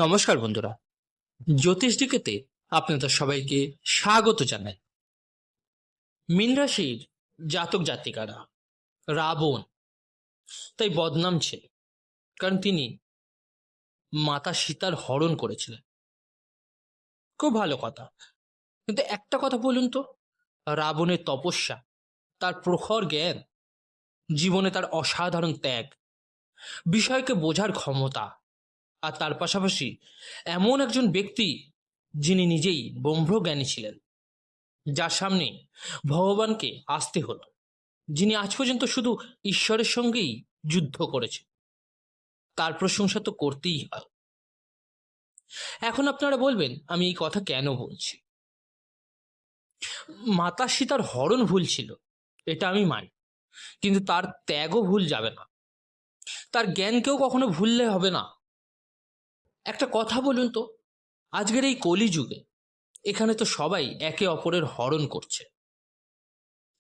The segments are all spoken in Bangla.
নমস্কার বন্ধুরা, জ্যোতিষ ডিকেতে আপনাদের সবাইকে স্বাগত জানাই। মীন রাশির জাতক জাতিকারা রাবণ তাই বদনাম ছিল, কারণ তিনি মাতা সীতার হরণ করেছিলেন। খুব ভালো কথা, কিন্তু একটা কথা বলুন তো, রাবণের তপস্যা, তার প্রখর জ্ঞান, জীবনে তার অসাধারণ ত্যাগ, বিষয়কে বোঝার ক্ষমতা, আর তার পাশাপাশি এমন একজন ব্যক্তি যিনি নিজেই ব্রহ্মজ্ঞানী ছিলেন, যার সামনে ভগবানকে আসতে হলো, যিনি আজ পর্যন্ত শুধু ঈশ্বরের সঙ্গেই যুদ্ধ করেছে, তার প্রশংসা তো করতেই হয়। এখন আপনারা বলবেন আমি এই কথা কেন বলছি। মাতা সীতার হরণ ভুল ছিল, এটা আমি মানি, কিন্তু তার ত্যাগও ভুল যাবে না, তার জ্ঞানকেও কখনো ভুললে হবে না। একটা কথা বলুন তো, আজকের এই কলিযুগে এখানে তো সবাই একে অপরের হরণ করছে।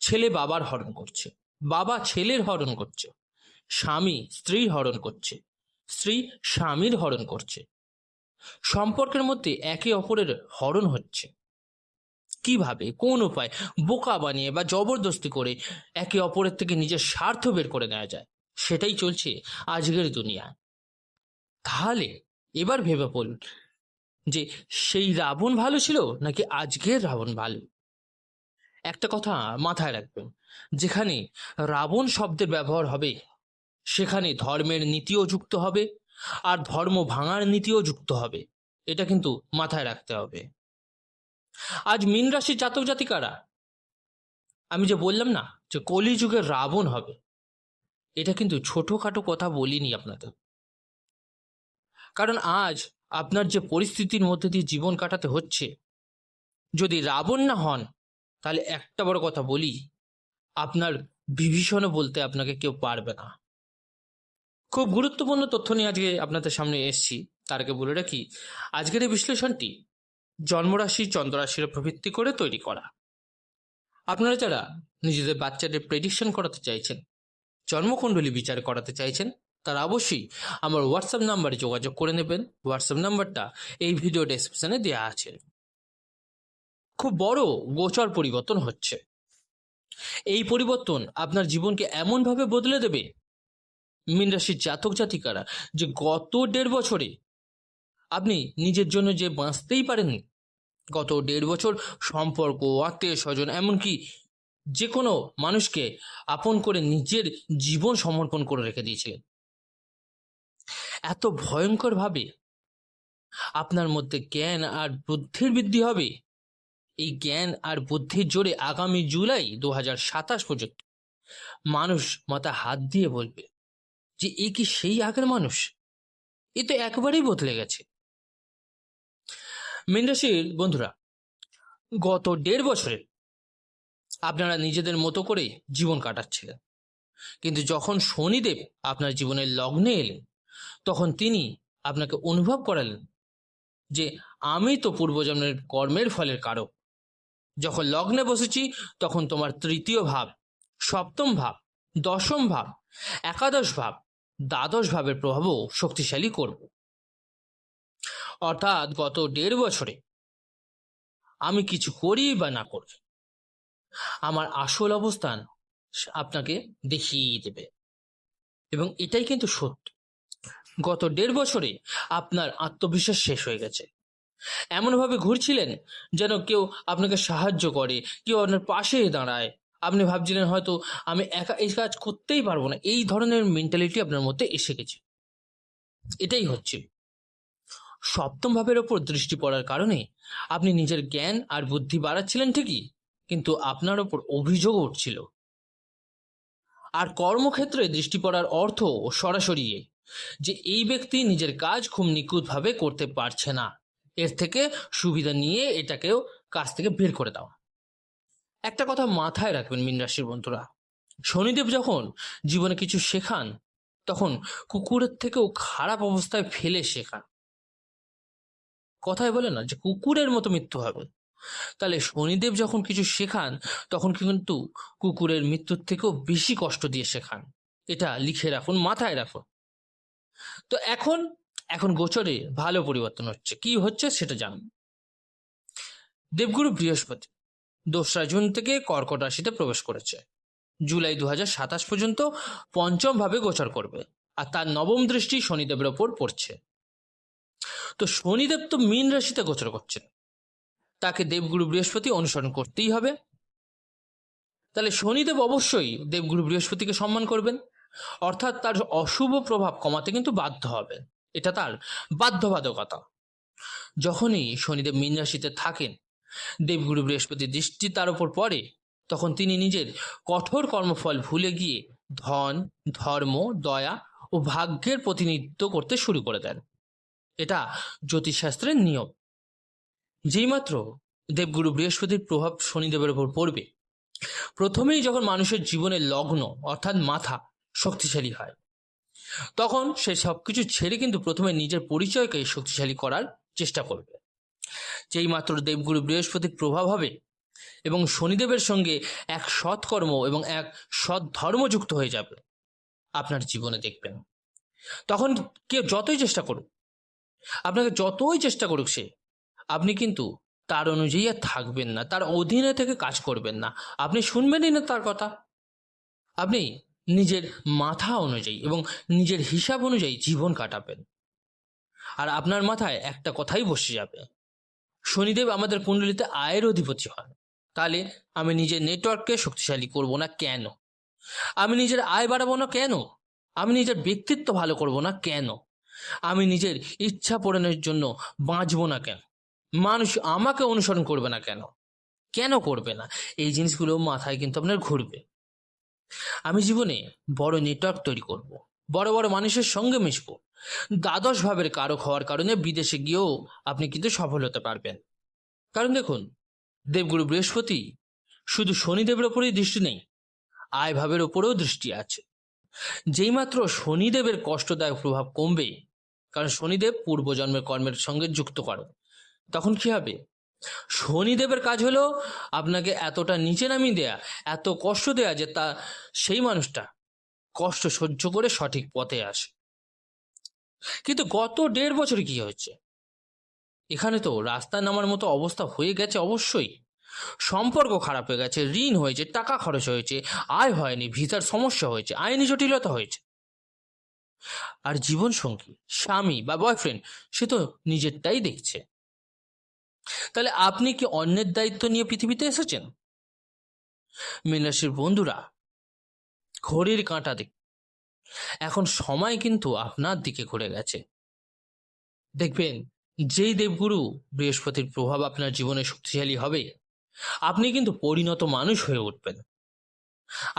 ছেলে বাবার হরণ করছে, বাবা ছেলের হরণ করছে, স্বামী স্ত্রীর হরণ করছে, স্ত্রী স্বামীর হরণ করছে। সম্পর্কের মধ্যে একে অপরের হরণ হচ্ছে। কিভাবে, কোন উপায়, বোকা বানিয়ে বা জবরদস্তি করে একে অপরের থেকে নিজের স্বার্থ বের করে নেওয়া যায়, সেটাই চলছে আজকের দুনিয়ায়। তাহলে এবার ভেবে বলুন যে সেই রাবণ ভালো ছিল নাকি আজকের রাবণ ভালো। একটা কথা মাথায় রাখবেন, যেখানে রাবণ শব্দের ব্যবহার হবে সেখানে ধর্মের নীতিও যুক্ত হবে, আর ধর্ম ভাঙার নীতিও যুক্ত হবে। এটা কিন্তু মাথায় রাখতে হবে। আজ মীন রাশির জাতক জাতিকারা, আমি যে বললাম না যে কলিযুগের রাবণ হবে, এটা কিন্তু ছোটখাটো কথা বলিনি আপনাদের। কারণ আজ আপনার যে পরিস্থিতির মধ্যে দিয়ে জীবন কাটাতে হচ্ছে, যদি রাবণ না হন, তাহলে একটা বড় কথা বলি, আপনার বিভীষণও বলতে আপনাকে কেউ পারবে না। খুব গুরুত্বপূর্ণ তথ্য নিয়ে আজকে আপনাদের সামনে এসেছি। তার আগে বলে রাখি, আজকের এই বিশ্লেষণটি জন্মরাশি, চন্দ্ররাশির উপর ভিত্তি করে তৈরি করা। আপনারা যারা নিজেদের বাচ্চাদের প্রেডিকশন করাতে চাইছেন, জন্মকুণ্ডলী বিচার করাতে চাইছেন, তারা অবশ্যই আমার হোয়াটসঅ্যাপ নাম্বারে যোগাযোগ করে নেবেন। হোয়াটসঅ্যাপ নাম্বারটা এই ভিডিও ডেসক্রিপশনে দেওয়া আছে। খুব বড় গোচর পরিবর্তন হচ্ছে। এই পরিবর্তন আপনার জীবনকে এমনভাবে বদলে দেবে মীন রাশির জাতক জাতিকারা, যে গত 1.5 বছরে আপনি নিজের জন্য যে বাঁচতেই পারেননি, গত 1.5 বছর সম্পর্ক, আত্মীয় স্বজন, এমনকি যে কোনো মানুষকে আপন করে নিজের জীবন সমর্পণ করে রেখে দিয়েছিলেন। এত ভয়ঙ্করভাবে আপনার মধ্যে জ্ঞান আর বুদ্ধির বৃদ্ধি হবে। এই জ্ঞান আর বুদ্ধির জোরে আগামী জুলাই 2027 পর্যন্ত মানুষ মাথায় হাত দিয়ে বলবে যে এ কি সেই আগের মানুষ, এ তো একবারেই বদলে গেছে। মীন রাশির বন্ধুরা, গত 1.5 বছরে আপনারা নিজেদের মতো করে জীবন কাটাচ্ছিলেন, কিন্তু যখন শনিদেব আপনার জীবনের লগ্নে এলেন, তখন তিনি আপনাকে অনুভব করালেন যে আমি তো পূর্বজন্মের কর্মের ফলের কারক। যখন লগ্নে বসেছি, তখন তোমার তৃতীয় ভাব, সপ্তম ভাব, দশম ভাব, একাদশ ভাব, দ্বাদশ ভাবের প্রভাবও শক্তিশালী করব। অর্থাৎ গত 1.5 বছরে আমি কিছু করি বা না করি, আমার আসল অবস্থান আপনাকে দেখিয়ে দেবে। এবং এটাই কিন্তু সত্য। গত 1.5 বছরে আপনার আত্মবিশ্বাস শেষ হয়ে গেছে। এমনভাবে ঘুরছিলেন যেন কেউ আপনাকে সাহায্য করে, কেউ আপনার পাশে দাঁড়ায়। আপনি ভাবছিলেন হয়তো আমি একা এই কাজ করতেই পারবো না, এই ধরনের মেন্টালিটি আপনার মধ্যে এসে গেছে। এটাই হচ্ছে সপ্তম ভাবের ওপর দৃষ্টি পড়ার কারণে আপনি নিজের জ্ঞান আর বুদ্ধি বাড়াচ্ছিলেন ঠিকই, কিন্তু আপনার ওপর অভিযোগ উঠছিল। আর কর্মক্ষেত্রে দৃষ্টি পড়ার অর্থ সরাসরি যে এই ব্যক্তি নিজের কাজ খুব নিখুঁতভাবে করতে পারছে না, এর থেকে সুবিধা নিয়ে এটাকেও কাজ থেকে বের করে দাও। একটা কথা মাথায় রাখবেন মীন রাশির বন্ধুরা, শনিদেব যখন জীবনে কিছু শেখান, তখন কুকুরের থেকেও খারাপ অবস্থায় ফেলে শেখান। কথায় বলে না যে কুকুরের মতো মৃত্যু হবে, তাহলে শনিদেব যখন কিছু শেখান, তখন কিন্তু কুকুরের মৃত্যুর থেকেও বেশি কষ্ট দিয়ে শেখান। এটা লিখে রাখুন, মাথায় রাখুন। তো এখন এখন গোচরে ভালো পরিবর্তন হচ্ছে। কি হচ্ছে সেটা জানুন। দেবগুরু বৃহস্পতি 2রা জুন থেকে কর্কট রাশিতে প্রবেশ করেছে। জুলাই 2027 পর্যন্ত পঞ্চম ভাবে গোচর করবে, আর তার নবম দৃষ্টি শনিদেবের ওপর পড়ছে। তো শনিদেব তো মীন রাশিতে গোচর করছেন, তাকে দেবগুরু বৃহস্পতি অনুসরণ করতেই হবে। তাহলে শনিদেব অবশ্যই দেবগুরু বৃহস্পতিকে সম্মান করবেন, অর্থাৎ তার অশুভ প্রভাব কমাতে কিন্তু বাধ্য হবেন। এটা তার বাধ্যবাধকতা। যখনই শনিদেব মীন রাশিতে থাকেন, দেবগুরু বৃহস্পতির দৃষ্টি তার উপর পড়ে, তখন তিনি নিজের কঠোর কর্মফল ভুলে গিয়ে ধন, ধর্ম, দয়া ও ভাগ্যের প্রতিনিধিত্ব করতে শুরু করে দেন। এটা জ্যোতিষশাস্ত্রের নিয়ম। যেই মাত্র দেবগুরু বৃহস্পতির প্রভাব শনিদেবের উপর পড়বে, প্রথমেই যখন মানুষের জীবনের লগ্ন অর্থাৎ মাথা শক্তিশালী হয়, তখন সে সবকিছু ছেড়ে কিন্তু প্রথমে নিজের পরিচয়কে শক্তিশালী করার চেষ্টা করবে। যেই মাত্র দেবগুরু বৃহস্পতির প্রভাব হবে এবং শনিদেবের সঙ্গে এক সৎকর্ম এবং এক সৎ ধর্ম যুক্ত হয়ে যাবে আপনার জীবনে, দেখবেন তখন কেউ যতই চেষ্টা করুক, আপনাকে যতই চেষ্টা করুক সে, আপনি কিন্তু তার অনুযায়ী আর থাকবেন না, তার অধীনে থেকে কাজ করবেন না, আপনি শুনবেনই না তার কথা। আপনি নিজের মাথা অনুযায়ী এবং নিজের হিসাব অনুযায়ী জীবন কাটাবেন। আর আপনার মাথায় একটা কথাই বসে যাবে, শনিদেব আমাদের কুণ্ডলিতে আয়ের অধিপতি হন, তাহলে আমি নিজের নেটওয়ার্ককে শক্তিশালী করব না কেন? আমি নিজের আয় বাড়াবো না কেন? আমি নিজের ব্যক্তিত্ব ভালো করব না কেন? আমি নিজের ইচ্ছা পূরণের জন্য বাঁচবো না কেন? মানুষ আমাকে অনুসরণ করবে না কেন? কেন করবে না? এই জিনিসগুলো মাথায় কিন্তু আপনার ঘুরবে। আমি জীবনে বড় নেটওয়ার্ক তৈরি করব, বড় বড় মানুষের সঙ্গে মিশবো, দ্বাদশ ভাবের কারক হওয়ার কারণে বিদেশে গিয়েও আপনি কিন্তু সফল হতে পারবেন। কারণ দেখুন, দেবগুরু বৃহস্পতি শুধু শনিদেবের ওপরেই দৃষ্টি নেই, আয় ভাবের ওপরেও দৃষ্টি আছে। যেই মাত্র শনিদেবের কষ্টদায়ক প্রভাব কমবে, কারণ শনিদেব পূর্বজন্মের কর্মের সঙ্গে যুক্ত করে, তখন কি হবে? শনিদেবের কাজ হলো আপনাকে এতটা নিচে নামিয়ে দেয়া, এত কষ্ট দেয়া যে সেই মানুষটা কষ্ট সহ্য করে সঠিক পথে আসে। কিন্তু গত 1.5 বছরে কি হয়েছে? এখানে তো রাস্তায় নামার মতো অবস্থা হয়ে গেছে। অবশ্যই সম্পর্ক খারাপ হয়ে গেছে, ঋণ হয়েছে, টাকা খরচ হয়েছে, আয় হয়নি, ভিসার সমস্যা হয়েছে, আইনি জটিলতা হয়েছে। আর জীবন সঙ্গী, স্বামী বা বয়ফ্রেন্ড, সে তো নিজেরটাই দেখছে। তাহলে আপনি কি অন্যের দায়িত্ব নিয়ে পৃথিবীতে এসেছেন? মীন রাশির বন্ধুরা, ঘড়ির কাঁটা দিক, এখন সময় কিন্তু আপনার দিকে ঘুরে গেছে। দেখবেন, যেই দেবগুরু বৃহস্পতির প্রভাব আপনার জীবনে শক্তিশালী হবে, আপনি কিন্তু পরিণত মানুষ হয়ে উঠবেন।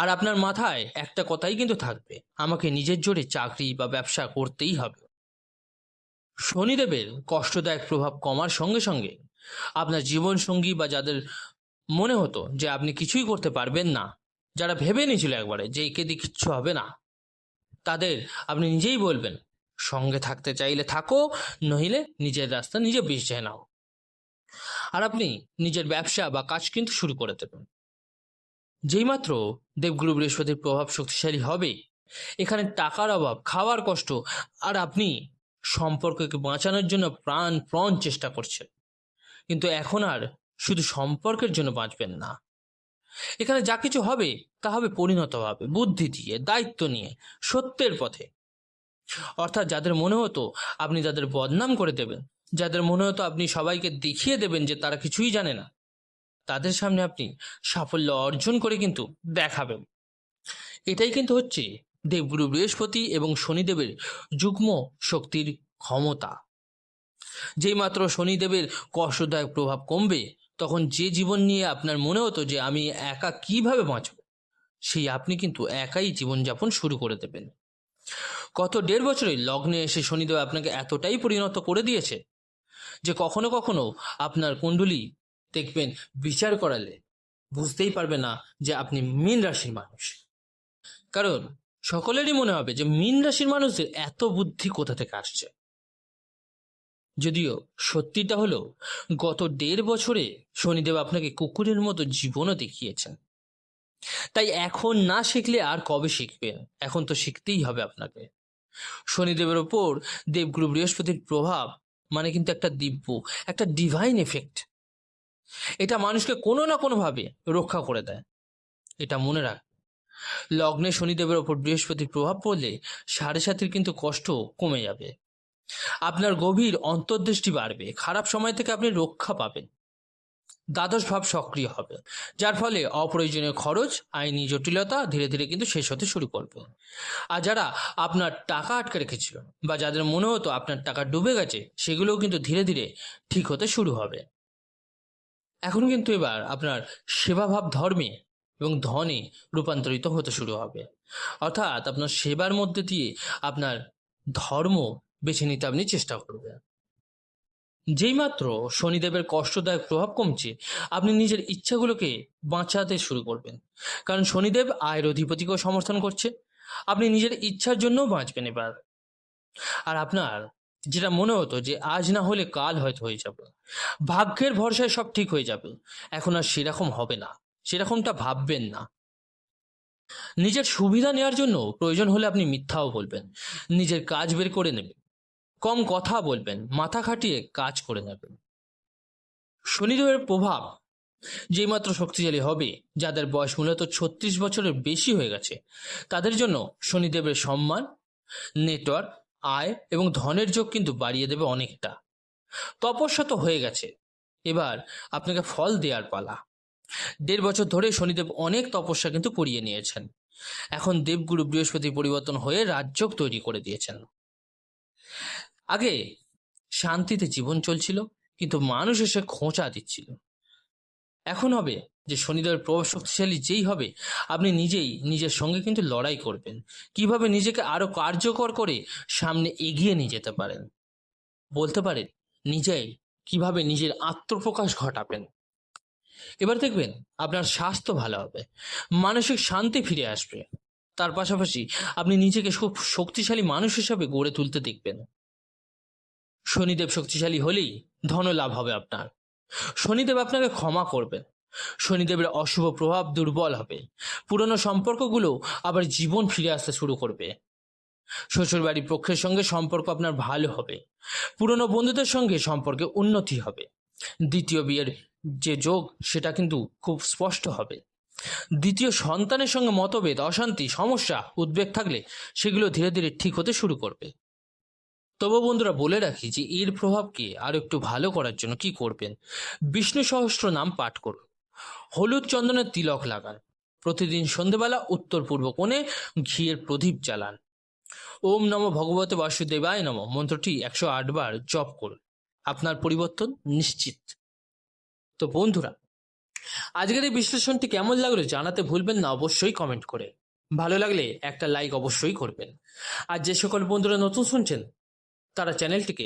আর আপনার মাথায় একটা কথাই কিন্তু থাকবে, আমাকে নিজের জোরে চাকরি বা ব্যবসা করতেই হবে। শনিদেবের কষ্টদায়ক প্রভাব কমার সঙ্গে সঙ্গে আপনার জীবন সঙ্গী বা যাদের মনে হতো যে আপনি কিছুই করতে পারবেন না, যারা ভেবে নিয়েছিল একবারে যে একে দিয়ে কিচ্ছু হবে না, তাদের আপনি নিজেই বলবেন সঙ্গে থাকতে চাইলে থাকো, নইলে নিজের রাস্তা নিজে বেছে নাও। আর আপনি নিজের ব্যবসা বা কাজ কিন্তু শুরু করে দেবেন। যেই মাত্র দেবগুরু বৃহস্পতির প্রভাব শক্তিশালী হবে, এখানে টাকার অভাব, খাওয়ার কষ্ট, আর আপনি সম্পর্ককে বাঁচানোর জন্য প্রাণ চেষ্টা করছেন, কিন্তু এখন আর শুধু সম্পর্কের জন্য বাঁচবেন না। এখানে যা কিছু হবে তা হবে পরিণতভাবে, বুদ্ধি দিয়ে, দায়িত্ব নিয়ে, সত্যের পথে। অর্থাৎ যাদের মনে হতো আপনি তাদের বদনাম করে দেবেন, যাদের মনে হতো আপনি সবাইকে দেখিয়ে দেবেন যে তারা কিছুই জানে না, তাদের সামনে আপনি সাফল্য অর্জন করে কিন্তু দেখাবেন। এটাই কিন্তু হচ্ছে দেবগুরু বৃহস্পতি এবং শনিদেবের যুগ্ম শক্তির ক্ষমতা। যেই মাত্র শনিদেবের কষ্টদায়ক প্রভাব কমবে, তখন যে জীবন নিয়ে আপনার মনে হতো যে আমি একা কিভাবে বাঁচব, সেই আপনি কিন্তু একাই জীবনযাপন শুরু করে দেবেন। গত 1.5 বছরে লগ্নে এসে শনিদেব আপনাকে এতটাই পরিণত করে দিয়েছে যে কখনো কখনো আপনার কুণ্ডলী দেখবেন বিচার করালে বুঝতেই পারবে না যে আপনি মীন রাশির মানুষ। কারণ সকলেরই মনে হবে যে মীন রাশির মানুষদের এত বুদ্ধি কোথা থেকে আসছে। যদিও সত্যিটা হলো, গত 1.5 বছরে শনিদেব আপনাকে কুকুরের মতো জীবনও দেখিয়েছেন। তাই এখন না শিখলে আর কবে শিখবেন? এখন তো শিখতেই হবে আপনাকে। শনিদেবের ওপর দেবগুরু বৃহস্পতির প্রভাব মানে কিন্তু একটা দিব্য, একটা ডিভাইন এফেক্ট। এটা মানুষকে কোনো না কোনোভাবে রক্ষা করে দেয়। এটা মনে রাখ, লগ্নে শনিদেবের ওপর বৃহস্পতির প্রভাব পড়লে সাড়ে সাতির কিন্তু কষ্ট কমে যাবে, আপনার গভীর অন্তর্দৃষ্টি বাড়বে, খারাপ সময় থেকে আপনি রক্ষা পাবেন, দ্বাদশ ভাব সক্রিয় হবে, যার ফলে অপ্রয়োজনীয় খরচ, আইনি জটিলতা ধীরে ধীরে কিন্তু শেষ হতে শুরু করবে। আর যারা আপনার টাকা আটকে রেখেছিল বা যাদের মনে হতো আপনার টাকা ডুবে গেছে, সেগুলোও কিন্তু ধীরে ধীরে ঠিক হতে শুরু হবে। এখন কিন্তু এবার আপনার সেবাভাব ধর্মে এবং ধনে রূপান্তরিত হতে শুরু হবে, অর্থাৎ আপনার সেবার মধ্যে দিয়ে আপনার ধর্ম বেছে নিতে আপনি চেষ্টা করবেন। যেই মাত্র শনিদেবের কষ্টদায়ক প্রভাব কমছে, আপনি নিজের ইচ্ছাগুলোকে বাঁচাতে শুরু করবেন, কারণ শনিদেব আয়ের অধিপতিকেও সমর্থন করছে। আপনি নিজের ইচ্ছার জন্যও বাঁচবেন এবার। আর আপনার যেটা মনে হতো যে আজ না হলে কাল হয়তো হয়ে যাবে, ভাগ্যের ভরসায় সব ঠিক হয়ে যাবে, এখন আর সেরকম হবে না, সেরকমটা ভাববেন না। নিজের সুবিধা নেওয়ার জন্য প্রয়োজন হলে আপনি মিথ্যাও বলবেন, নিজের কাজ বের করে নেবেন, কম কথা বলবেন, মাথা খাটিয়ে কাজ করে নেবেন। শনিদেবের প্রভাব যেই মাত্র শক্তিশালী হবে, যাদের বয়স মূলত 36 বছরের বেশি হয়ে গেছে, তাদের জন্য শনিদেবের সম্মান, নেটওয়ার্ক, আয় এবং ধনের যোগ কিন্তু বাড়িয়ে দেবে অনেকটা। তপস্যা তো হয়ে গেছে, এবার আপনাকে ফল দেওয়ার পালা। 1.5 বছর ধরে শনিদেব অনেক তপস্যা কিন্তু করিয়ে নিয়েছেন, এখন দেবগুরু বৃহস্পতি পরিবর্তন হয়ে রাজযোগ তৈরি করে দিয়েছেন। আগে শান্তিতে জীবন চলছিল, কিন্তু মানুষ এসে খোঁচা দিচ্ছিল। এখন হবে যে শনিদেবের প্রভাব শক্তিশালী যেই হবে, আপনি নিজেই নিজের সঙ্গে কিন্তু লড়াই করবেন, কিভাবে নিজেকে আরো কার্যকর করে সামনে এগিয়ে নিয়ে যেতে পারেন, বলতে পারেন নিজেই কিভাবে নিজের আত্মপ্রকাশ ঘটাবেন। এবার দেখবেন আপনার স্বাস্থ্য ভালো হবে, মানসিক শান্তি ফিরে আসবে, তার পাশাপাশি আপনি নিজেকে খুব শক্তিশালী মানুষ হিসাবে গড়ে তুলতে দেখবেন। শনিদেব শক্তিশালী হলেই ধন লাভ হবে আপনার। শনিদেব আপনাকে ক্ষমা করবেন, শনিদেবের অশুভ প্রভাব দুর্বল হবে, পুরনো সম্পর্কগুলো আবার জীবন ফিরে আসতে শুরু করবে। শ্বশুরবাড়ির পক্ষের সঙ্গে সম্পর্ক আপনার ভালো হবে, পুরনো বন্ধুদের সঙ্গে সম্পর্কে উন্নতি হবে, দ্বিতীয় বিয়ের যে যোগ সেটা কিন্তু খুব স্পষ্ট হবে। দ্বিতীয় সন্তানের সঙ্গে মতভেদ, অশান্তি, সমস্যা, উদ্বেগ থাকলে সেগুলো ধীরে ধীরে ঠিক হতে শুরু করবে। তবে বন্ধুরা বলে রাখি যে এর প্রভাবকে আর একটু ভালো করার জন্য কি করবেন, বিষ্ণু সহস্র নাম পাঠ করুন, হলুদ চন্দনের তিলক লাগান, প্রতিদিন সন্ধেবেলা উত্তর পূর্ব কোণে ঘিয়ের প্রদীপ জ্বালান, ওম নমঃ ভগবতে বাসুদেবায় নমঃ মন্ত্রটি 108 বার জপ করুন, আপনার পরিবর্তন নিশ্চিত। তো বন্ধুরা, আজকের এই বিশ্লেষণটি কেমন লাগলো জানাতে ভুলবেন না অবশ্যই কমেন্ট করে। ভালো লাগলে একটা লাইক অবশ্যই করবেন। আর যে সকল বন্ধুরা নতুন শুনছেন, তারা চ্যানেলটিকে